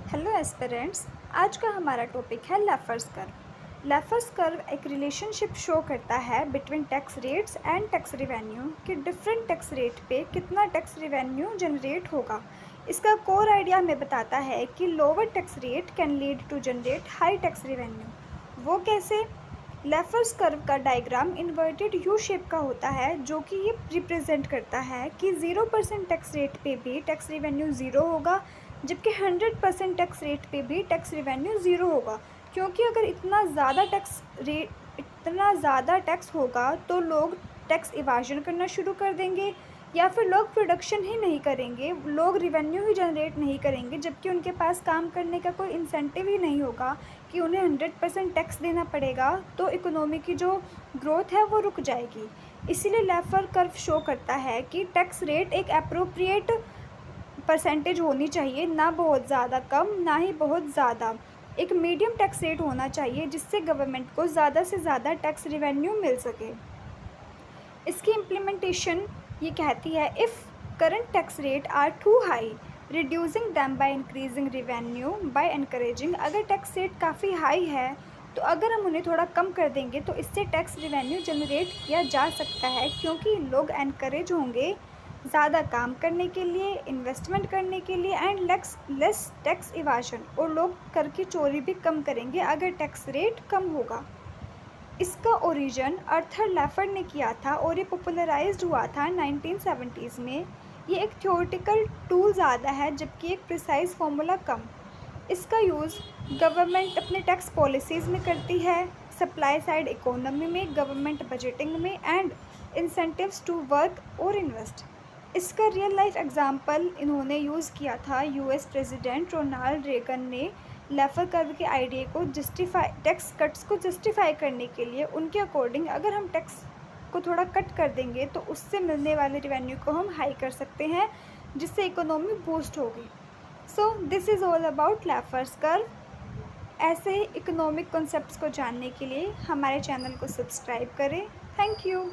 Hello aspirants. आज का हमारा टॉपिक है लेफर्स कर्व। लेफर्स कर्व एक रिलेशनशिप शो करता है between tax rates and tax revenue कि डिफरेंट टैक्स रेट पे कितना टैक्स रिवेन्यू जनरेट होगा। इसका कोर आइडिया हमें बताता है कि lower tax rate can lead to generate high tax revenue. वो कैसे? लेफर्स कर्व का डायग्राम इन्वर्टेड यू शेप का होता है, जो कि ये रिप्रेजेंट करता है कि 0% टैक्स रेट पे भी टैक्स रिवेन्यू ज़ीरो होगा, जबकि 100% टैक्स रेट पे भी टैक्स रिवेन्यू ज़ीरो होगा। क्योंकि अगर इतना ज़्यादा टैक्स होगा तो लोग टैक्स इवाजन करना शुरू कर देंगे, या फिर लोग प्रोडक्शन ही नहीं करेंगे, लोग रिवेन्यू ही जनरेट नहीं करेंगे, जबकि उनके पास काम करने का कोई इंसेंटिव ही नहीं होगा कि उन्हें 100% टैक्स देना पड़ेगा। तो इकोनॉमी की जो ग्रोथ है वो रुक जाएगी। इसीलिए लेफर कर्व शो करता है कि टैक्स रेट एक अप्रोप्रिएट परसेंटेज होनी चाहिए, ना बहुत ज़्यादा कम ना ही बहुत ज़्यादा। एक मीडियम टैक्स रेट होना चाहिए जिससे गवर्नमेंट को ज़्यादा से ज़्यादा टैक्स रिवेन्यू मिल सके। इसकी इम्प्लीमेंटेशन ये कहती है, if current tax rate are too high reducing them by increasing revenue by encouraging. अगर टैक्स रेट काफ़ी हाई है तो अगर हम उन्हें थोड़ा कम कर देंगे तो इससे टैक्स रिवेन्यू जनरेट किया जा सकता है, क्योंकि लोग एनकरेज होंगे ज़्यादा काम करने के लिए, इन्वेस्टमेंट करने के लिए एंड लेस टैक्स इवाजन, और लोग कर की चोरी भी कम करेंगे अगर टैक्स रेट कम होगा। इसका ओरिजिन आर्थर लेफर्ड ने किया था और ये पॉपुलराइज्ड हुआ था 1970s में। ये एक थ्योरेटिकल टूल ज़्यादा है, जबकि एक प्रिसाइज फार्मूला कम। इसका यूज़ गवर्नमेंट अपने टैक्स पॉलिसीज़ में करती है, सप्लाई साइड इकोनॉमी में, गवर्नमेंट बजटिंग में एंड इंसेंटिव्स टू वर्क और इन्वेस्ट। इसका रियल लाइफ एग्जांपल इन्होंने यूज़ किया था यूएस प्रेसिडेंट रोनाल्ड रेगन ने। लेफर कर्व के आइडिया को टैक्स कट्स को जस्टिफाई करने के लिए उनके अकॉर्डिंग अगर हम टैक्स को थोड़ा कट कर देंगे तो उससे मिलने वाले रिवेन्यू को हम हाई कर सकते हैं, जिससे इकोनॉमी बूस्ट होगी। So this is all about Laffer's curve. ऐसे ही इकोनॉमिक कॉन्सेप्ट्स को जानने के लिए हमारे चैनल को सब्सक्राइब करें। Thank you.